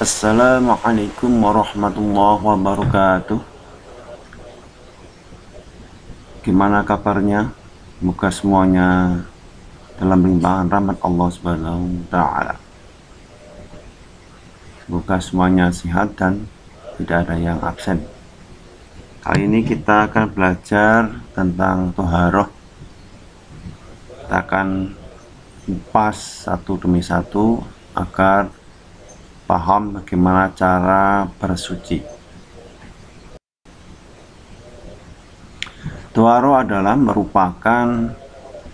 Assalamualaikum warahmatullahi wabarakatuh. Gimana kabarnya? Semoga semuanya dalam limpahan rahmat Allah Subhanahu wa Ta'ala. Semoga semuanya sehat dan tidak ada yang absen. Kali ini kita akan belajar tentang toharoh. Kita akan kupas satu demi satu agar paham bagaimana cara bersuci. Toharoh adalah merupakan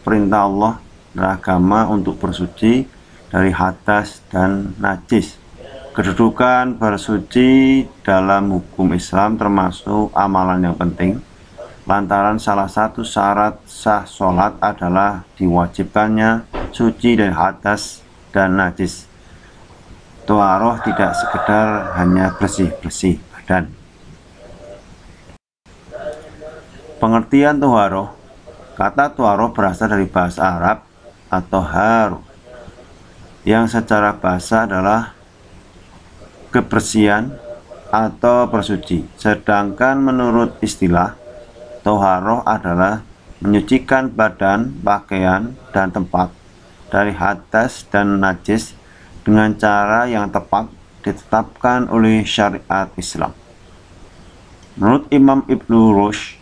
perintah Allah dan agama untuk bersuci dari hadas dan najis. Kedudukan bersuci dalam hukum Islam termasuk amalan yang penting, lantaran salah satu syarat sah sholat adalah diwajibkannya suci dari hadas dan najis. Toharoh tidak sekedar hanya bersih-bersih badan. Pengertian toharoh. Kata toharoh berasal dari bahasa Arab atau haru, yang secara bahasa adalah kebersihan atau bersuci. Sedangkan menurut istilah, toharoh adalah menyucikan badan, pakaian, dan tempat dari hadas dan najis dengan cara yang tepat ditetapkan oleh syariat Islam. Menurut Imam Ibnu Rushd,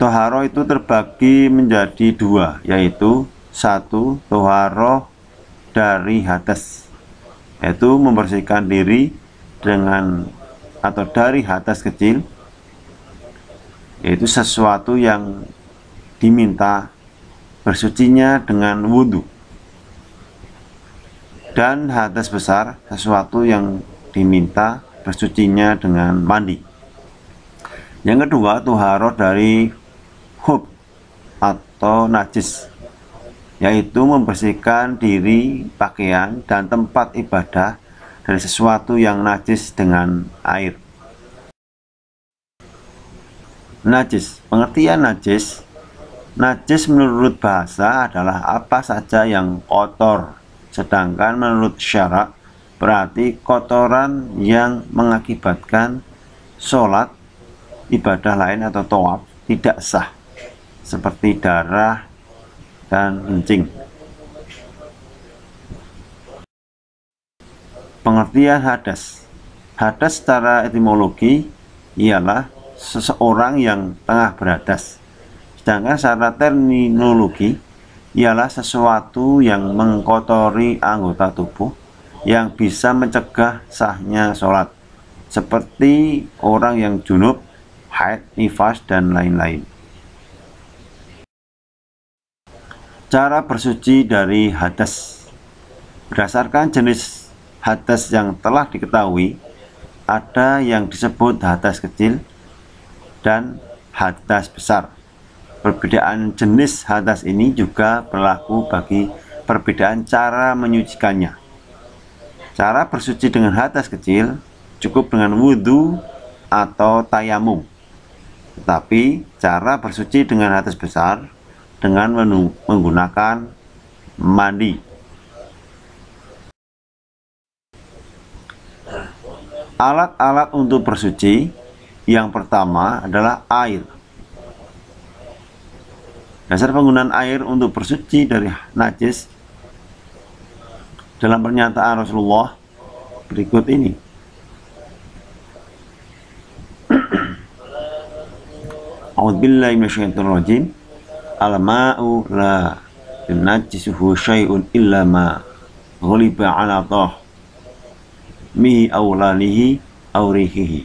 toharoh itu terbagi menjadi dua, yaitu satu, toharoh dari hadas, yaitu membersihkan diri dengan atau dari hadas kecil, yaitu sesuatu yang diminta bersucinya dengan wudhu, dan hadas besar, sesuatu yang diminta bersucinya dengan mandi. Yang kedua, toharoh dari hub atau najis, yaitu membersihkan diri, pakaian, dan tempat ibadah dari sesuatu yang najis dengan air. Najis. Pengertian najis. Najis menurut bahasa adalah apa saja yang kotor, sedangkan menurut syarak berarti kotoran yang mengakibatkan sholat, ibadah lain atau tawaf tidak sah, seperti darah dan kencing. Pengertian hadas. Hadas secara etimologi ialah seseorang yang tengah berhadas, sedangkan secara terminologi ialah sesuatu yang mengkotori anggota tubuh yang bisa mencegah sahnya sholat, seperti orang yang junub, haid, nifas, dan lain-lain. Cara bersuci dari hadas. Berdasarkan jenis hadas yang telah diketahui, ada yang disebut hadas kecil dan hadas besar. Perbedaan jenis hadas ini juga berlaku bagi perbedaan cara menyucikannya. Cara bersuci dengan hadas kecil cukup dengan wudhu atau tayamum, tetapi cara bersuci dengan hadas besar dengan menggunakan mandi. Alat-alat untuk bersuci. Yang pertama adalah air. Dasar penggunaan air untuk bersuci dari najis dalam pernyataan Rasulullah berikut ini. A'udzubillahi minasyaitonir rajim. Al-ma'u la yunajjisuhu syai'un illa ma ghuliba 'ala tahmihi aw lanihi aw rihihi.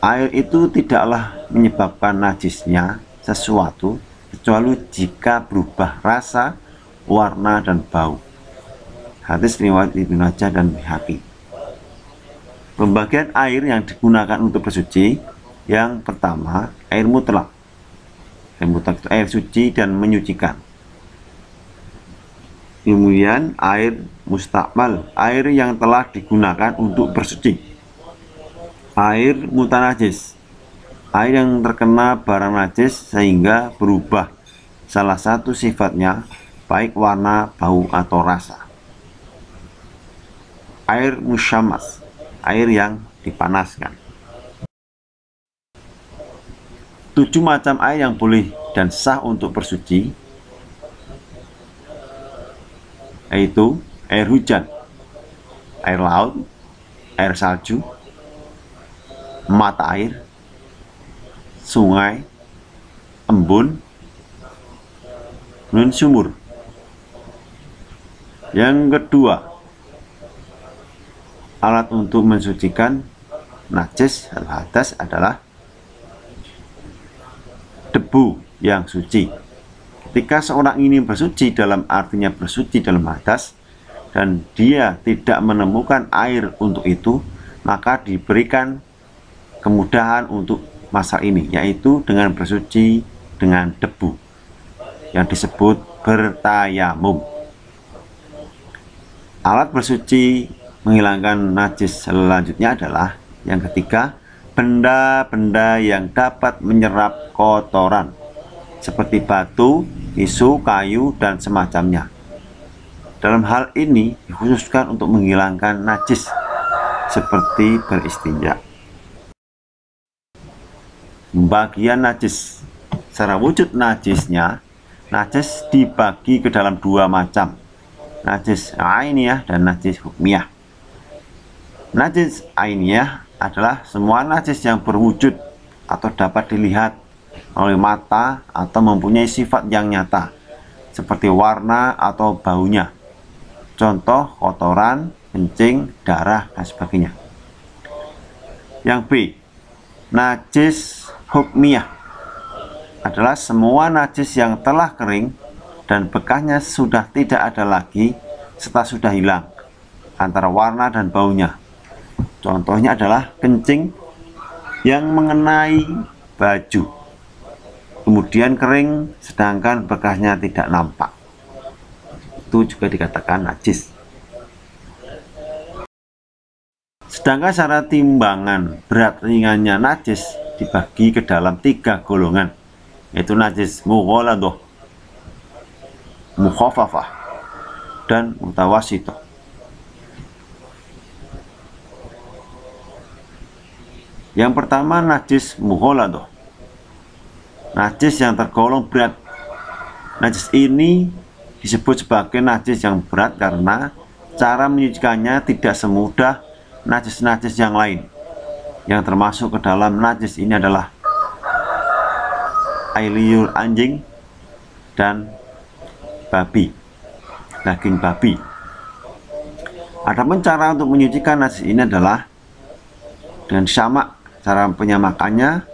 Air itu tidaklah menyebabkan najisnya sesuatu kecuali jika berubah rasa, warna, dan bau. Hadis riwayat Ibnu Majah dan Baihaqi. Pembagian air yang digunakan untuk bersuci. Yang pertama, air mutlak. Air mutlak itu air suci dan menyucikan. Kemudian air mustakmal, air yang telah digunakan untuk bersuci. Air mutanajis, air yang terkena barang najis sehingga berubah salah satu sifatnya, baik warna, bau, atau rasa. air musyammas, air yang dipanaskan. 7 macam air yang boleh dan sah untuk bersuci, yaitu air hujan, air laut, air salju, mata air, sungai, embun, dan sumur. Yang kedua, alat untuk mensucikan najis atau hadas adalah debu yang suci. Ketika seorang ini bersuci, dalam artinya bersuci dalam hadas, dan dia tidak menemukan air untuk itu, maka diberikan kemudahan untuk masalah ini, yaitu dengan bersuci dengan debu yang disebut bertayamum. Alat bersuci menghilangkan najis selanjutnya adalah yang ketiga, benda-benda yang dapat menyerap kotoran seperti batu, tisu, kayu, dan semacamnya. Dalam hal ini dikhususkan untuk menghilangkan najis seperti beristinja. Pembagian najis. Secara wujud najisnya, najis dibagi ke dalam 2 macam, najis ainiyah dan najis hukmiyah. Najis ainiyah adalah semua najis yang berwujud atau dapat dilihat oleh mata atau mempunyai sifat yang nyata seperti warna atau baunya, contoh kotoran, kencing, darah, dan sebagainya. Yang B, najis hukmiyah adalah semua najis yang telah kering dan bekasnya sudah tidak ada lagi serta sudah hilang antara warna dan baunya. Contohnya adalah kencing yang mengenai baju, kemudian kering sedangkan bekasnya tidak nampak. Itu juga dikatakan najis. Sedangkan secara timbangan berat ringannya najis dibagi ke dalam 3 golongan, yaitu najis mughaladah, mukhafafah, dan mutawasithah. Yang pertama, najis mughaladah, najis yang tergolong berat. Najis ini disebut sebagai najis yang berat karena cara menyucikannya tidak semudah najis-najis yang lain. Yang termasuk ke dalam najis ini adalah air liur anjing dan babi, daging babi. Adapun cara untuk menyucikan najis ini adalah dengan syamak. Cara penyamakannya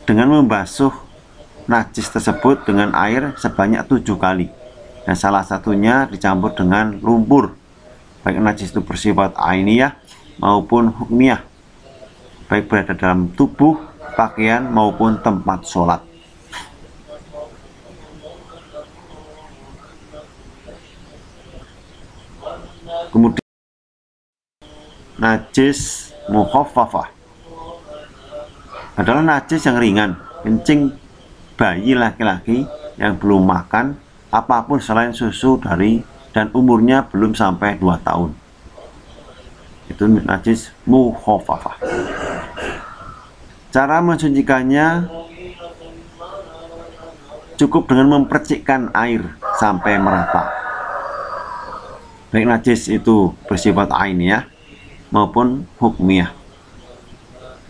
dengan membasuh najis tersebut dengan air sebanyak 7 kali, dan salah satunya dicampur dengan lumpur, baik najis itu bersifat ainiyah maupun hukmiyah, baik berada dalam tubuh, pakaian maupun tempat sholat. Kemudian najis mukhaffafah adalah najis yang ringan, kencing bayi laki-laki yang belum makan apapun selain susu dan umurnya belum sampai 2 tahun. Itu najis mukhaffafah. Cara mensucikannya cukup dengan mempercikkan air sampai merata. Baik najis itu bersifat ainiyah maupun hukmiyah,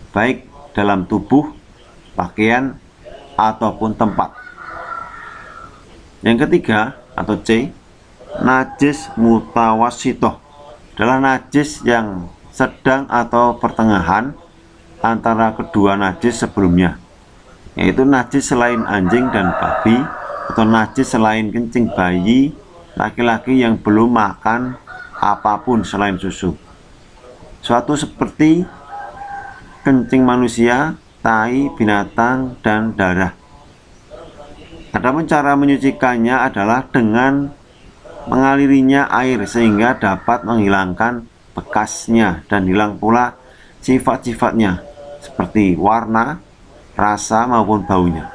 baik dalam tubuh, pakaian, ataupun tempat. Yang ketiga atau C, najis mutawasithah adalah najis yang sedang atau pertengahan antara kedua najis sebelumnya, yaitu najis selain anjing dan babi, atau najis selain kencing bayi laki-laki yang belum makan apapun selain susu, suatu seperti kencing manusia, tai binatang, dan darah. Adapun cara menyucikannya adalah dengan mengalirinya air sehingga dapat menghilangkan bekasnya dan hilang pula sifat-sifatnya seperti warna, rasa maupun baunya,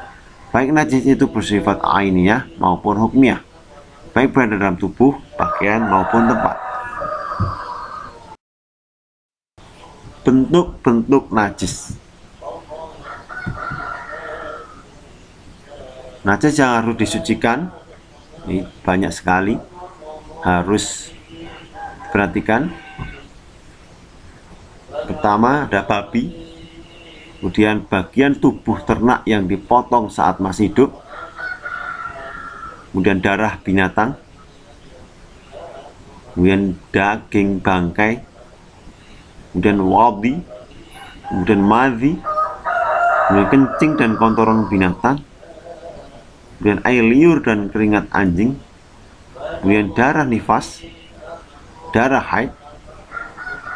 baik najis itu bersifat ainiyah maupun hukmiyah. baik berada dalam tubuh, pakaian, maupun tempat. Bentuk-bentuk najis. Najis yang harus disucikan ini banyak sekali, harus diperhatikan. Pertama ada babi, kemudian bagian tubuh ternak yang dipotong saat masih hidup, kemudian darah binatang, kemudian daging bangkai, kemudian wadi, kemudian madhi, kemudian kencing dan kotoran binatang, kemudian air liur dan keringat anjing, kemudian darah nifas, darah haid,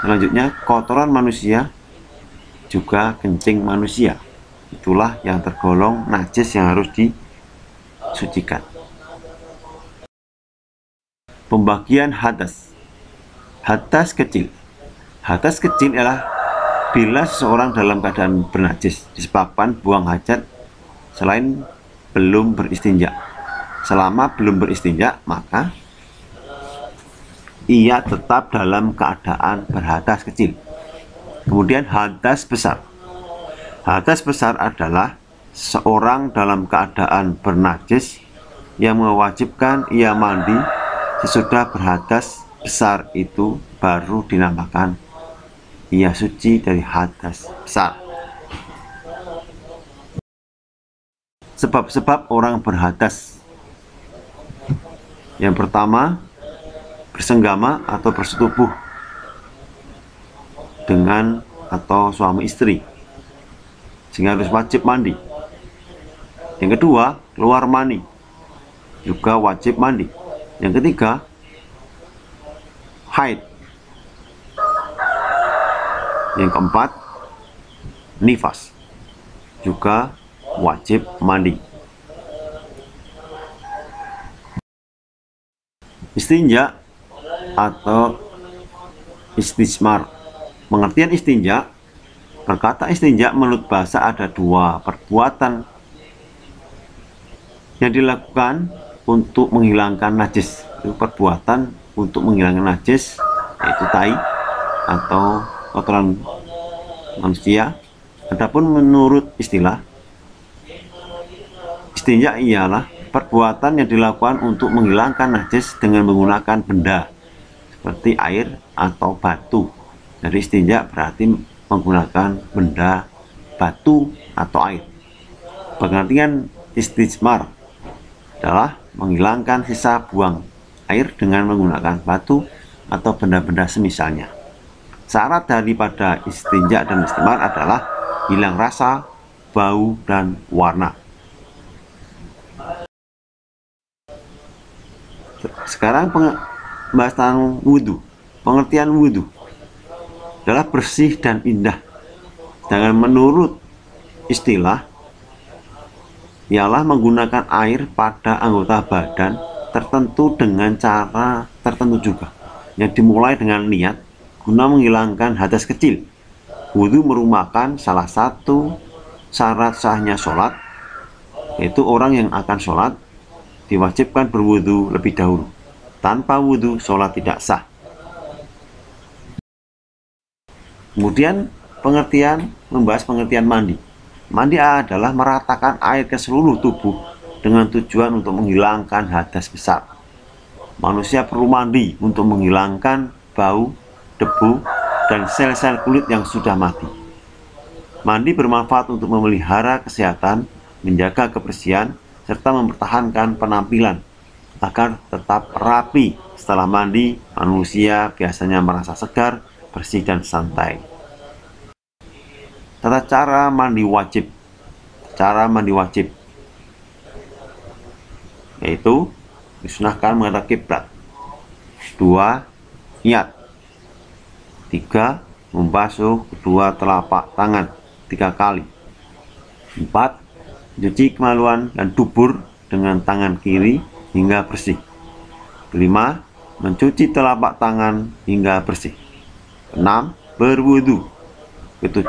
selanjutnya kotoran manusia, juga kencing manusia. Itulah yang tergolong najis yang harus disucikan. Pembagian hadas. Hadas kecil. Hadas kecil adalah bila seseorang dalam keadaan bernajis disebabkan buang hajat selain belum beristinja. Selama belum beristinja, maka ia tetap dalam keadaan berhadas kecil. Kemudian hadas besar. Hadas besar adalah seorang dalam keadaan bernajis yang mewajibkan ia mandi sesudah berhadas besar, itu baru dinamakan ia suci dari hadas besar. Sebab-sebab orang berhadas. Yang pertama, bersenggama atau bersetubuh dengan atau suami istri, sehingga harus wajib mandi. Yang kedua, keluar mani, juga wajib mandi. Yang ketiga, haid. Yang keempat, nifas, juga wajib mandi. Istinja atau istijmar. Pengertian istinja, berkata istinja menurut bahasa ada dua perbuatan yang dilakukan untuk menghilangkan najis. Itu perbuatan untuk menghilangkan najis, yaitu tai atau kotoran manusia. Adapun menurut istilah, istinja ialah perbuatan yang dilakukan untuk menghilangkan najis dengan menggunakan benda seperti air atau batu. Jadi istinja berarti menggunakan benda, batu, atau air. Pengertian istijmar adalah menghilangkan sisa buang air dengan menggunakan batu atau benda-benda semisalnya. Syarat daripada istinja dan istijmar adalah hilang rasa, bau, dan warna. Sekarang pembahasan wudhu. Pengertian wudhu adalah bersih dan indah. Sedangkan menurut istilah ialah menggunakan air pada anggota badan tertentu dengan cara tertentu juga, yang dimulai dengan niat guna menghilangkan hadas kecil. Wudhu merupakan salah satu syarat sahnya sholat, yaitu orang yang akan sholat diwajibkan berwudhu lebih dahulu. Tanpa wudhu, sholat tidak sah. Kemudian membahas pengertian mandi. Mandi adalah meratakan air ke seluruh tubuh dengan tujuan untuk menghilangkan hadas besar. Manusia perlu mandi untuk menghilangkan bau, debu, dan sel-sel kulit yang sudah mati. Mandi bermanfaat untuk memelihara kesehatan, menjaga kebersihan, serta mempertahankan penampilan agar tetap rapi. Setelah mandi, manusia biasanya merasa segar, bersih, dan santai. Tata cara mandi wajib. Cara mandi wajib yaitu disunahkan menghadap kiblat. 2. Niat. 3. Membasuh kedua telapak tangan 3 kali. 4. Mencuci kemaluan dan dubur dengan tangan kiri hingga bersih. 5. Mencuci telapak tangan hingga bersih. 6. Berwudu. 7.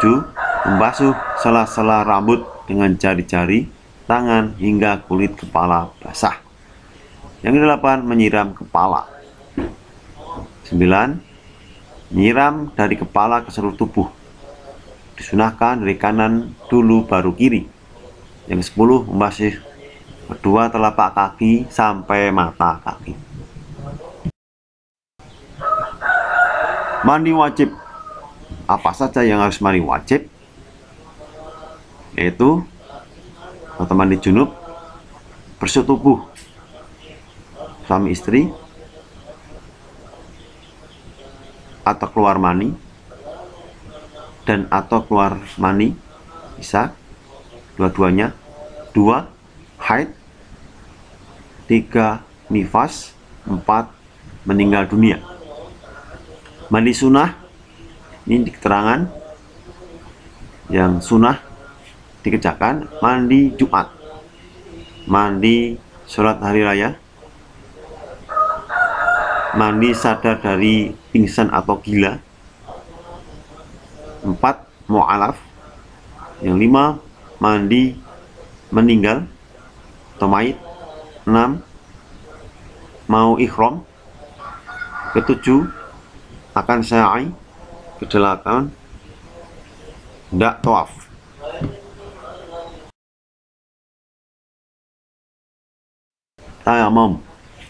Membasuh sela-sela rambut dengan jari-jari tangan hingga kulit kepala basah. Yang ke-8, menyiram kepala. 9, menyiram dari kepala ke seluruh tubuh. Disunahkan dari kanan dulu baru kiri. Yang ke-10, membasuh kedua telapak kaki sampai mata kaki. Mandi wajib. Apa saja yang harus mandi wajib? Yaitu atau mandi junub, bersetubuh suami istri, atau keluar mani, dan atau keluar mani bisa dua-duanya. 2, haid. 3, nifas. 4, meninggal dunia. Mandi sunnah, ini di keterangan yang sunnah dikerjakan: mandi Jumat, mandi sholat hari raya, mandi sadar dari pingsan atau gila. 4, mu'alaf. Yang 5, mandi meninggal atau mayit. 6, mau ikhram. Ke-7, akan sa'i. Ke-8, hendak tawaf. Tayamum.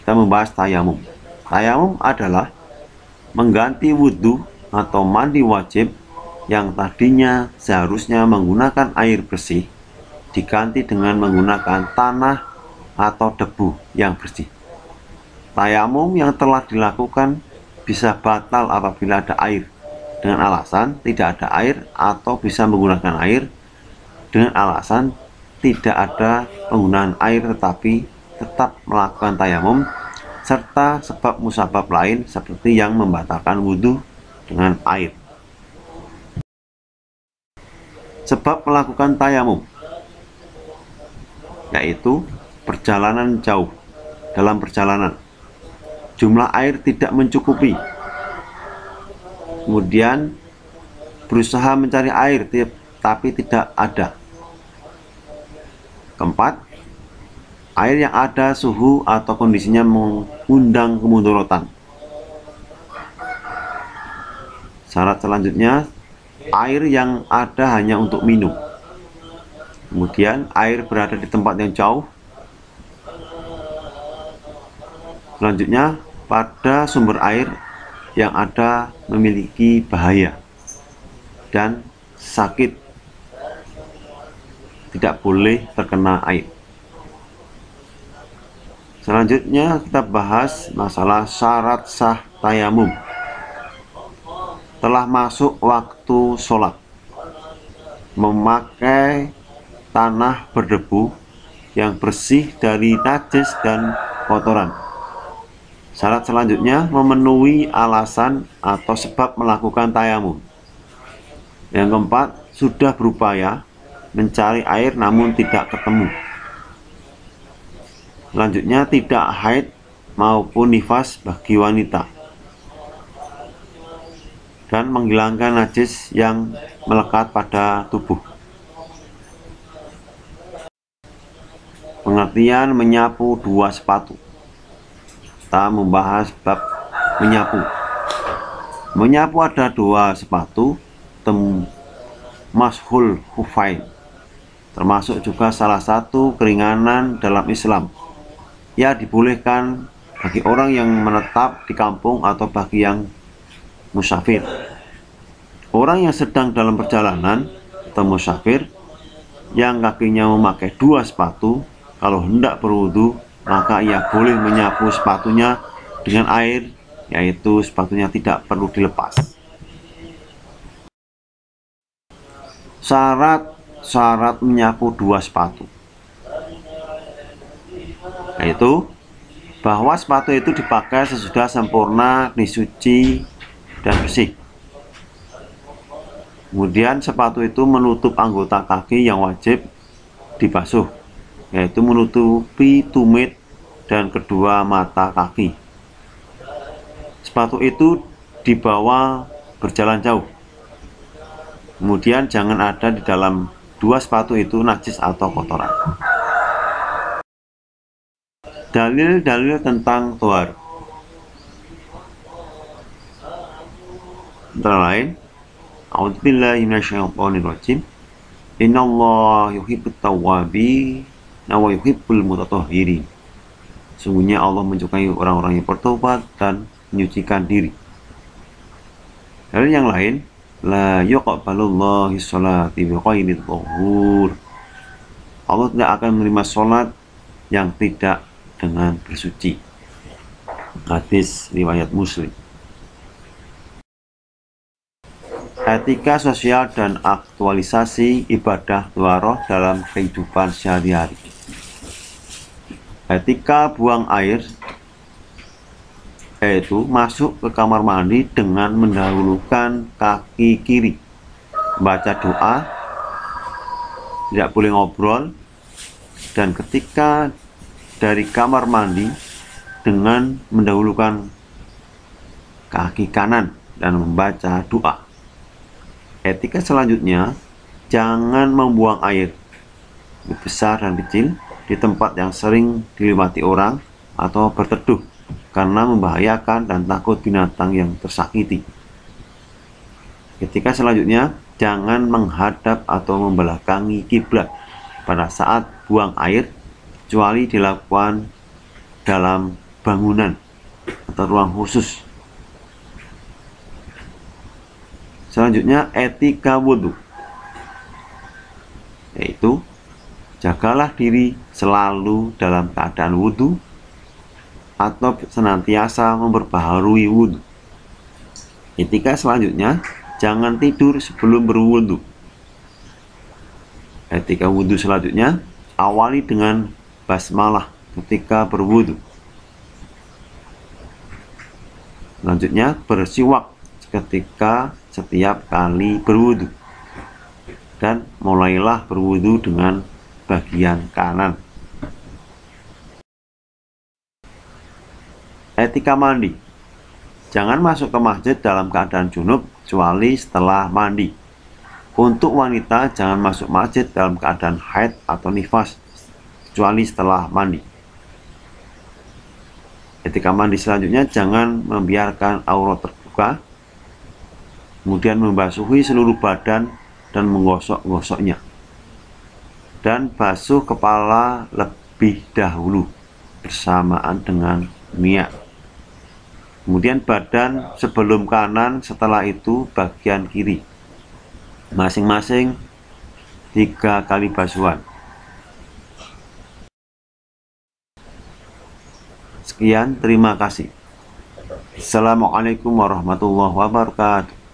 Kita membahas tayamum. Tayamum adalah mengganti wudhu atau mandi wajib yang tadinya seharusnya menggunakan air bersih, diganti dengan menggunakan tanah atau debu yang bersih. Tayamum yang telah dilakukan bisa batal apabila ada air dengan alasan tidak ada air, atau bisa menggunakan air dengan alasan tidak ada penggunaan air tetapi tetap melakukan tayamum, serta sebab musabab lain seperti yang membatalkan wudhu dengan air. Sebab melakukan tayamum yaitu perjalanan jauh. Dalam perjalanan jumlah air tidak mencukupi, kemudian berusaha mencari air tapi tidak ada. Keempat, air yang ada suhu atau kondisinya mengundang kemudorotan. Syarat selanjutnya, air yang ada hanya untuk minum. Kemudian air berada di tempat yang jauh. Selanjutnya, pada sumber air yang ada memiliki bahaya dan sakit, tidak boleh terkena air. Selanjutnya kita bahas masalah syarat sah tayamum. Telah masuk waktu sholat, memakai tanah berdebu yang bersih dari najis dan kotoran. Syarat selanjutnya memenuhi alasan atau sebab melakukan tayamum. Yang keempat, sudah berupaya mencari air namun tidak ketemu. Selanjutnya, tidak haid maupun nifas bagi wanita, dan menghilangkan najis yang melekat pada tubuh. Pengertian menyapu dua sepatu. Kita membahas bab menyapu. Menyapu ada dua sepatu, mashul hufain, termasuk juga salah satu keringanan dalam Islam. Ya, dibolehkan bagi orang yang menetap di kampung atau bagi yang musafir. Orang yang sedang dalam perjalanan atau musafir yang kakinya memakai dua sepatu, kalau hendak berwudu maka ia boleh menyapu sepatunya dengan air, yaitu sepatunya tidak perlu dilepas. Syarat menyapu dua sepatu, yaitu bahwa sepatu itu dipakai sesudah sempurna disuci dan bersih. Kemudian sepatu itu menutup anggota kaki yang wajib dibasuh, yaitu menutupi tumit dan kedua mata kaki. Sepatu itu dibawa berjalan jauh. Kemudian jangan ada di dalam dua sepatu itu najis atau kotoran. Dalil-dalil tentang tohar antara lain, a'udzubillahi minasyaitonirrajim, innallaha yuhibbut tawwabin wa yuhibbul mutatahhirin. Sungguhnya Allah menyukai orang-orang yang bertobat dan menyucikan diri. Dalil yang lain, la yuqbalullahu sholati biqairi tuhur. Allah tidak akan menerima sholat yang tidak dengan bersuci. Hadis riwayat Muslim. Etika sosial dan aktualisasi ibadah taharah dalam kehidupan sehari-hari. Etika buang air yaitu masuk ke kamar mandi dengan mendahulukan kaki kiri, baca doa, tidak boleh ngobrol, dan ketika dari kamar mandi dengan mendahulukan kaki kanan dan membaca doa. Etika selanjutnya, jangan membuang air besar dan kecil di tempat yang sering dilewati orang atau berteduh karena membahayakan dan takut binatang yang tersakiti. Etika selanjutnya, jangan menghadap atau membelakangi kiblat pada saat buang air kecuali dilakukan dalam bangunan atau ruang khusus. Selanjutnya, etika wudhu, yaitu jagalah diri selalu dalam keadaan wudhu atau senantiasa memperbaharui wudhu. Etika selanjutnya, jangan tidur sebelum berwudhu. Etika wudhu selanjutnya, awali dengan basmalah ketika berwudhu. Selanjutnya, bersiwak ketika setiap kali berwudhu, dan mulailah berwudhu dengan bagian kanan. Etika mandi, jangan masuk ke masjid dalam keadaan junub kecuali setelah mandi. Untuk wanita, jangan masuk masjid dalam keadaan haid atau nifas kecuali setelah mandi. Etika mandi selanjutnya, jangan membiarkan aurat terbuka, kemudian membasuhi seluruh badan dan menggosok-gosoknya, dan basuh kepala lebih dahulu bersamaan dengan minyak, kemudian badan sebelum kanan, setelah itu bagian kiri, masing-masing 3 kali basuhan. Sekian, terima kasih. Assalamualaikum warahmatullahi wabarakatuh.